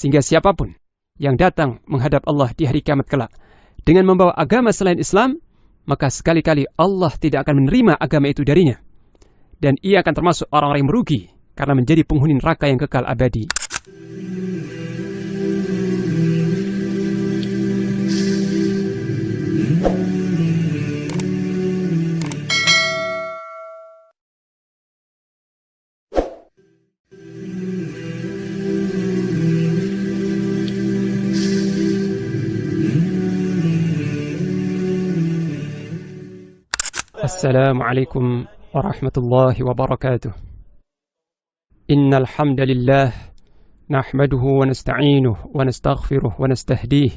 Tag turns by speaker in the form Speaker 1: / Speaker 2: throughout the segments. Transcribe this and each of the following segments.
Speaker 1: Sehingga siapapun yang datang menghadap Allah di hari kiamat kelak dengan membawa agama selain Islam, maka sekali-kali Allah tidak akan menerima agama itu darinya. Dan ia akan termasuk orang-orang yang merugi karena menjadi penghuni neraka yang kekal abadi. السلام عليكم ورحمة الله وبركاته. إن الحمد لله نحمده ونستعينه ونستغفره ونستهديه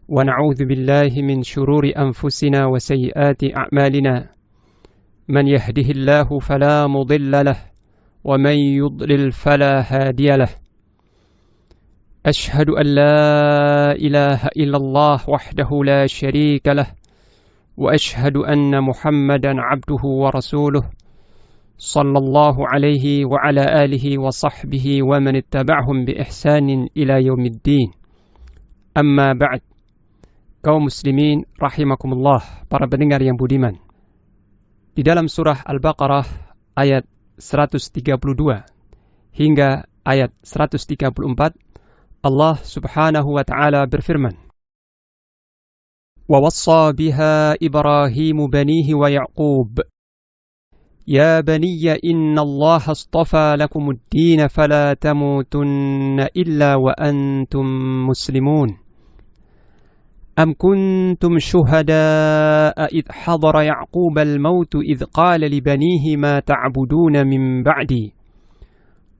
Speaker 1: ونعوذ بالله من شرور أنفسنا وسيئات أعمالنا من يهده الله فلا مضل له ومن يضلل فلا هادي له أشهد أن لا إله إلا الله وحده لا شريك له وأشهد أن محمدا عبده ورسوله صلى الله عليه وعلى آله وصحبه ومن اتبعهم بإحسان إلى يوم الدين. أما بعد, kaum muslimin rahimakumullah, para pendengar yang budiman. Di dalam surah Al-Baqarah ayat 132 hingga ayat 134, Allah subhanahu wa ta'ala berfirman, وَوَصَّى بِهَا إِبْرَاهِيمُ بَنِيهِ وَيَعْقُوبَ يَا بَنِيَّ إِنَّ اللَّهَ اصْطَفَى لَكُمُ الدِّينَ فَلَا تَمُوتُنَّ إِلَّا وَأَنْتُمْ مُسْلِمُونَ أَمْ كُنْتُمْ شُهَدَاءَ إِذْ حَضَرَ يَعْقُوبَ الْمَوْتُ إِذْ قَالَ لِبَنِيهِ مَا تَعْبُدُونَ مِنْ بَعْدِي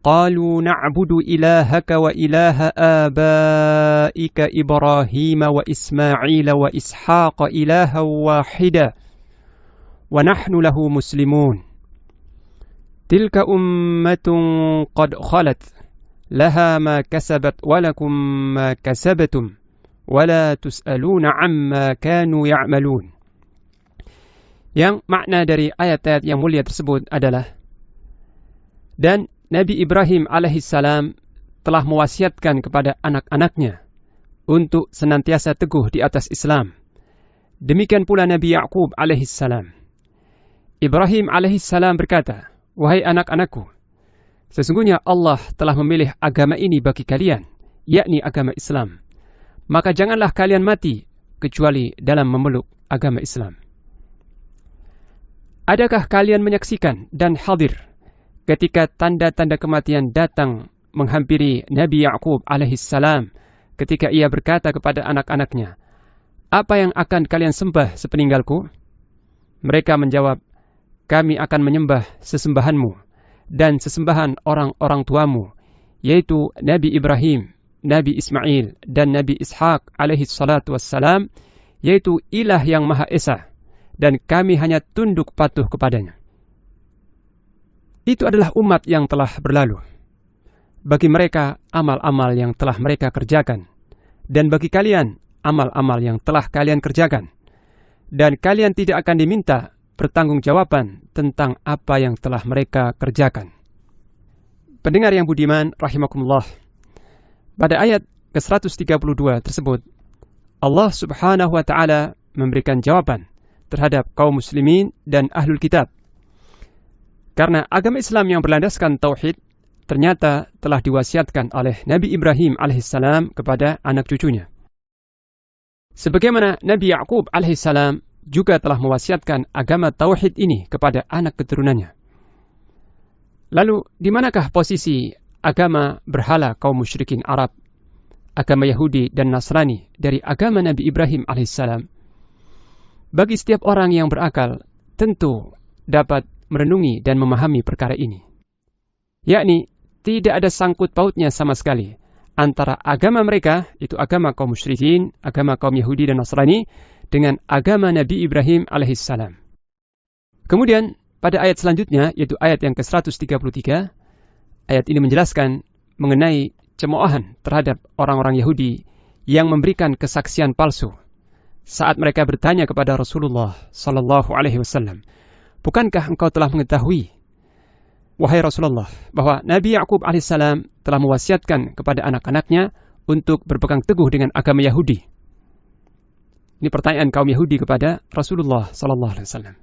Speaker 1: قالوا نعبد إلهك وإله آبائك إبراهيم وإسماعيل وإسحاق إلها واحدا ونحن له مسلمون تلك أمة قد خلت لها ما كسبت ولكم ما كسبتم ولا تسألون عما كانوا يعملون. Yang makna dari ayat-ayat yang mulia tersebut adalah, dan Nabi Ibrahim alaihissalam telah mewasiatkan kepada anak-anaknya untuk senantiasa teguh di atas Islam. Demikian pula Nabi Ya'qub alaihissalam. Ibrahim alaihissalam berkata, "Wahai anak-anakku, sesungguhnya Allah telah memilih agama ini bagi kalian, yakni agama Islam. Maka janganlah kalian mati kecuali dalam memeluk agama Islam." Adakah kalian menyaksikan dan hadir ketika tanda-tanda kematian datang menghampiri Nabi Ya'qub alaihissalam, ketika ia berkata kepada anak-anaknya, "Apa yang akan kalian sembah sepeninggalku?" Mereka menjawab, "Kami akan menyembah sesembahanmu dan sesembahan orang-orang tuamu, yaitu Nabi Ibrahim, Nabi Ismail, dan Nabi Ishaq alaihissalatu wassalam, yaitu ilah yang Maha Esa, dan kami hanya tunduk patuh kepadanya." Itu adalah umat yang telah berlalu. Bagi mereka, amal-amal yang telah mereka kerjakan. Dan bagi kalian, amal-amal yang telah kalian kerjakan. Dan kalian tidak akan diminta pertanggungjawaban tentang apa yang telah mereka kerjakan. Pendengar yang budiman, rahimakumullah. Pada ayat ke-132 tersebut, Allah subhanahu wa ta'ala memberikan jawaban terhadap kaum muslimin dan ahlul kitab. Karena agama Islam yang berlandaskan tauhid ternyata telah diwasiatkan oleh Nabi Ibrahim alaihissalam kepada anak cucunya. Sebagaimana Nabi Ya'qub alaihissalam juga telah mewasiatkan agama tauhid ini kepada anak keturunannya. Lalu, di manakah posisi agama berhala kaum musyrikin Arab, agama Yahudi dan Nasrani dari agama Nabi Ibrahim alaihissalam? Bagi setiap orang yang berakal, tentu dapat merenungi dan memahami perkara ini. Yakni, tidak ada sangkut pautnya sama sekali antara agama mereka, itu agama kaum musyrikin, agama kaum Yahudi dan Nasrani, dengan agama Nabi Ibrahim alaihissalam. Kemudian, pada ayat selanjutnya, yaitu ayat yang ke-133, ayat ini menjelaskan mengenai cemoohan terhadap orang-orang Yahudi yang memberikan kesaksian palsu saat mereka bertanya kepada Rasulullah sallallahu alaihi wasallam, "Bukankah engkau telah mengetahui, wahai Rasulullah, bahwa Nabi Ya'qub alaihissalam telah mewasiatkan kepada anak-anaknya untuk berpegang teguh dengan agama Yahudi. Ini pertanyaan kaum Yahudi kepada Rasulullah SAW.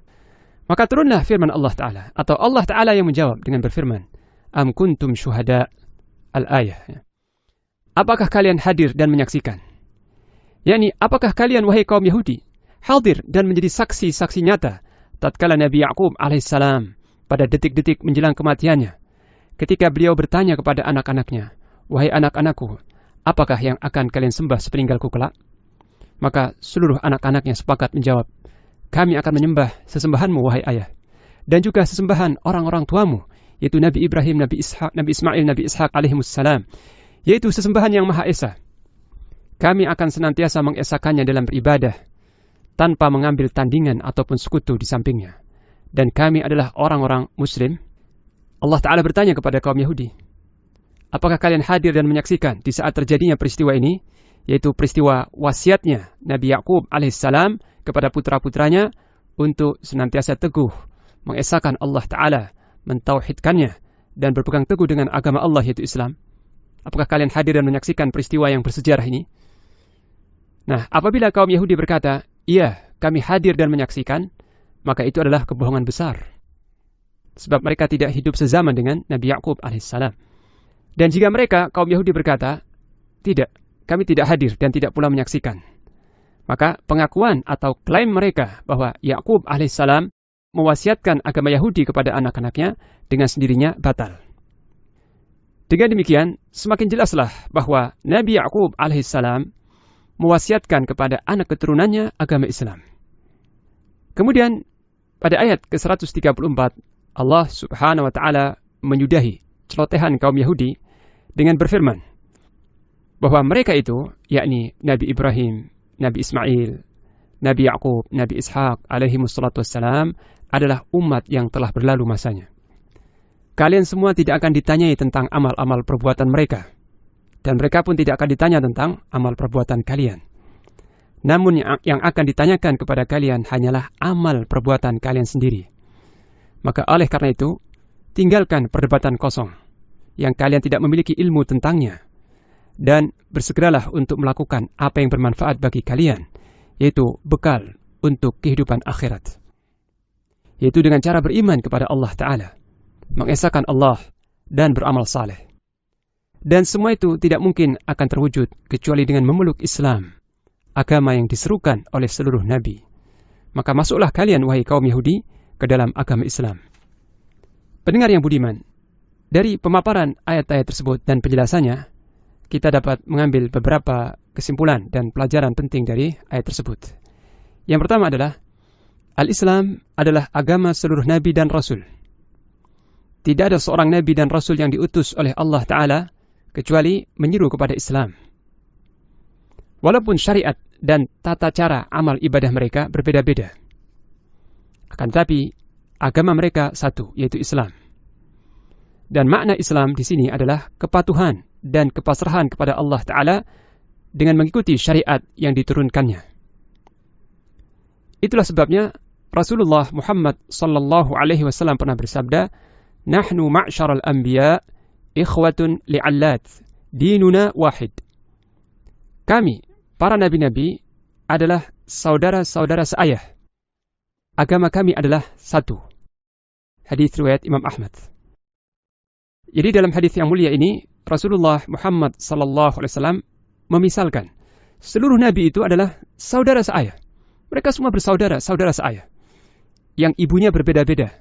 Speaker 1: Maka turunlah firman Allah Ta'ala, atau Allah Ta'ala yang menjawab dengan berfirman, Am kuntum syuhada, al-ayah. Apakah kalian hadir dan menyaksikan? Yani, apakah kalian, wahai kaum Yahudi, hadir dan menjadi saksi-saksi nyata tatkala Nabi Ya'qub alaihissalam pada detik-detik menjelang kematiannya, ketika beliau bertanya kepada anak-anaknya, wahai anak-anakku, apakah yang akan kalian sembah sepeninggalku kelak? Maka seluruh anak-anaknya sepakat menjawab, kami akan menyembah sesembahanmu, wahai ayah, dan juga sesembahan orang-orang tuamu, yaitu Nabi Ibrahim, Nabi Ismail, Nabi Ishak alaihimussalam, yaitu sesembahan yang Maha Esa. Kami akan senantiasa mengesakannya dalam beribadah, tanpa mengambil tandingan ataupun sekutu di sampingnya. Dan kami adalah orang-orang Muslim. Allah Ta'ala bertanya kepada kaum Yahudi, apakah kalian hadir dan menyaksikan di saat terjadinya peristiwa ini, yaitu peristiwa wasiatnya Nabi Ya'qub alaihissalam kepada putra-putranya untuk senantiasa teguh mengesahkan Allah Ta'ala, mentauhidkannya, dan berpegang teguh dengan agama Allah, yaitu Islam. Apakah kalian hadir dan menyaksikan peristiwa yang bersejarah ini? Nah, apabila kaum Yahudi berkata, iya, kami hadir dan menyaksikan, maka itu adalah kebohongan besar. Sebab mereka tidak hidup sezaman dengan Nabi Ya'qub alaihissalam. Dan jika mereka, kaum Yahudi berkata, tidak, kami tidak hadir dan tidak pula menyaksikan, maka pengakuan atau klaim mereka bahwa Ya'qub alaihissalam mewasiatkan agama Yahudi kepada anak-anaknya dengan sendirinya batal. Dengan demikian, semakin jelaslah bahwa Nabi Ya'qub alaihissalam mewasiatkan kepada anak keturunannya agama Islam. Kemudian pada ayat ke-134 Allah Subhanahu wa Ta'ala menyudahi celotehan kaum Yahudi dengan berfirman bahwa mereka itu, yakni Nabi Ibrahim, Nabi Ismail, Nabi Ya'qub, Nabi Ishak alaihimussalatu wassalam, adalah umat yang telah berlalu masanya. Kalian semua tidak akan ditanyai tentang amal-amal perbuatan mereka, dan mereka pun tidak akan ditanya tentang amal perbuatan kalian. Namun yang akan ditanyakan kepada kalian hanyalah amal perbuatan kalian sendiri. Maka oleh karena itu, tinggalkan perdebatan kosong yang kalian tidak memiliki ilmu tentangnya, dan bersegeralah untuk melakukan apa yang bermanfaat bagi kalian, yaitu bekal untuk kehidupan akhirat, yaitu dengan cara beriman kepada Allah Ta'ala, mengesahkan Allah, dan beramal saleh. Dan semua itu tidak mungkin akan terwujud kecuali dengan memeluk Islam, agama yang diserukan oleh seluruh nabi. Maka masuklah kalian, wahai kaum Yahudi, ke dalam agama Islam. Pendengar yang budiman, dari pemaparan ayat-ayat tersebut dan penjelasannya, kita dapat mengambil beberapa kesimpulan dan pelajaran penting dari ayat tersebut. Yang pertama adalah, Al-Islam adalah agama seluruh nabi dan rasul. Tidak ada seorang nabi dan rasul yang diutus oleh Allah Ta'ala kecuali menyeru kepada Islam. Walaupun syariat dan tata cara amal ibadah mereka berbeda-beda, akan tetapi agama mereka satu, yaitu Islam. Dan makna Islam di sini adalah kepatuhan dan kepasrahan kepada Allah Ta'ala dengan mengikuti syariat yang diturunkannya. Itulah sebabnya Rasulullah Muhammad sallallahu alaihi wasallam pernah bersabda, "Nahnu ma'syaral anbiya ikhwatun li'allat, dinuna wahid." Kami, para nabi-nabi, adalah saudara-saudara seayah. Agama kami adalah satu. Hadis riwayat Imam Ahmad. Jadi dalam hadis yang mulia ini, Rasulullah Muhammad sallallahu alaihi wasallam memisalkan seluruh nabi itu adalah saudara seayah. Mereka semua bersaudara, saudara seayah, yang ibunya berbeda-beda.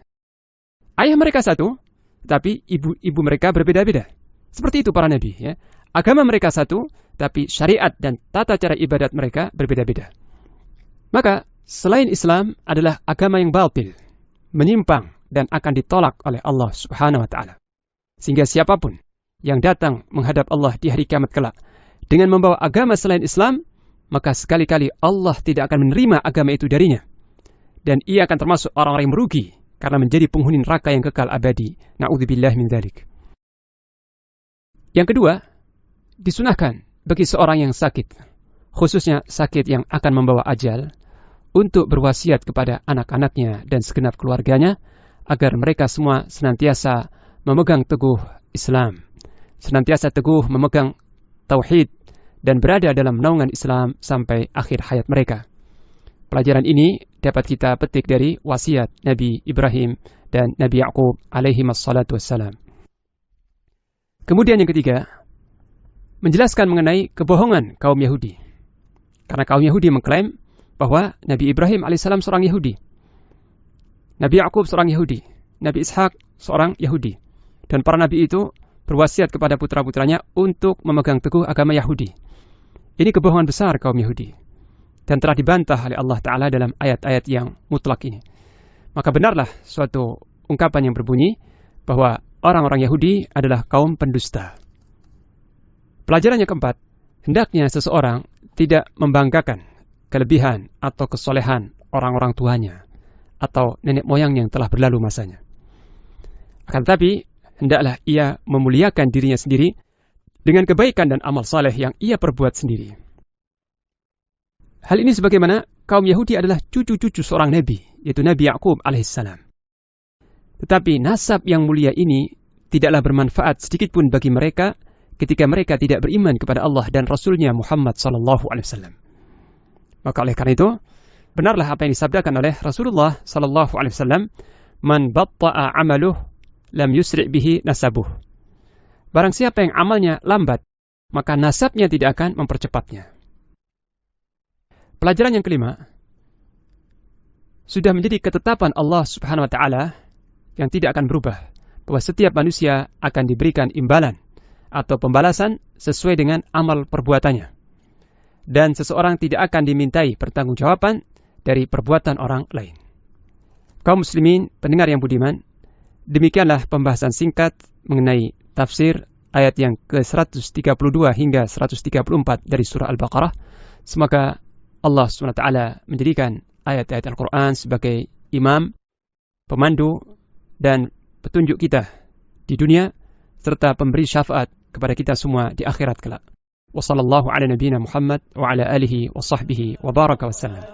Speaker 1: Ayah mereka satu, tapi ibu mereka berbeda-beda. Seperti itu para nabi, ya. Agama mereka satu, tapi syariat dan tata cara ibadat mereka berbeda-beda. Maka selain Islam adalah agama yang batil, menyimpang, dan akan ditolak oleh Allah Subhanahu wa Ta'ala. Sehingga siapapun yang datang menghadap Allah di hari kiamat kelak dengan membawa agama selain Islam, maka sekali-kali Allah tidak akan menerima agama itu darinya, dan ia akan termasuk orang-orang yang merugi karena menjadi penghuni neraka yang kekal abadi. Na'udzubillah min dzalik. Yang kedua, disunahkan bagi seorang yang sakit, khususnya sakit yang akan membawa ajal, untuk berwasiat kepada anak-anaknya dan segenap keluarganya agar mereka semua senantiasa memegang teguh Islam, senantiasa teguh memegang tauhid dan berada dalam naungan Islam sampai akhir hayat mereka. Pelajaran ini dapat kita petik dari wasiat Nabi Ibrahim dan Nabi Ya'qub alaihi wassalatu wassalam. Kemudian yang ketiga, menjelaskan mengenai kebohongan kaum Yahudi. Karena kaum Yahudi mengklaim bahwa Nabi Ibrahim alaihissalam seorang Yahudi, Nabi Ya'qub seorang Yahudi, Nabi Ishak seorang Yahudi. Dan para nabi itu berwasiat kepada putra-putranya untuk memegang teguh agama Yahudi. Ini kebohongan besar kaum Yahudi. Dan telah dibantah oleh Allah Ta'ala dalam ayat-ayat yang mutlak ini. Maka benarlah suatu ungkapan yang berbunyi bahwa orang-orang Yahudi adalah kaum pendusta. Pelajaran yang keempat, hendaknya seseorang tidak membanggakan kelebihan atau kesolehan orang-orang tuanya atau nenek moyang yang telah berlalu masanya. Akan tetapi, hendaklah ia memuliakan dirinya sendiri dengan kebaikan dan amal saleh yang ia perbuat sendiri. Hal ini sebagaimana kaum Yahudi adalah cucu-cucu seorang nabi, yaitu Nabi Ya'qub alaihissalam. Tetapi nasab yang mulia ini tidaklah bermanfaat sedikitpun bagi mereka ketika mereka tidak beriman kepada Allah dan Rasulnya Muhammad SAW. Maka oleh karena itu, benarlah apa yang disabdakan oleh Rasulullah SAW, "Man batta'a amaluh, lam yusri' bihi nasabuh." Barang siapa yang amalnya lambat, maka nasabnya tidak akan mempercepatnya. Pelajaran yang kelima, sudah menjadi ketetapan Allah Subhanahu wa Ta'ala yang tidak akan berubah, bahwa setiap manusia akan diberikan imbalan atau pembalasan sesuai dengan amal perbuatannya. Dan seseorang tidak akan dimintai pertanggungjawaban dari perbuatan orang lain. Kaum muslimin, pendengar yang budiman, demikianlah pembahasan singkat mengenai tafsir ayat yang ke-132 hingga 134 dari surah Al-Baqarah. Semoga Allah SWT menjadikan ayat-ayat Al-Quran sebagai imam, pemandu, dan petunjuk kita di dunia, serta pemberi syafaat kepada kita semua di akhirat kelak. Wassallallahu ala nabiyina Muhammad wa ala alihi wa sahbihi wa baraka wa sallam.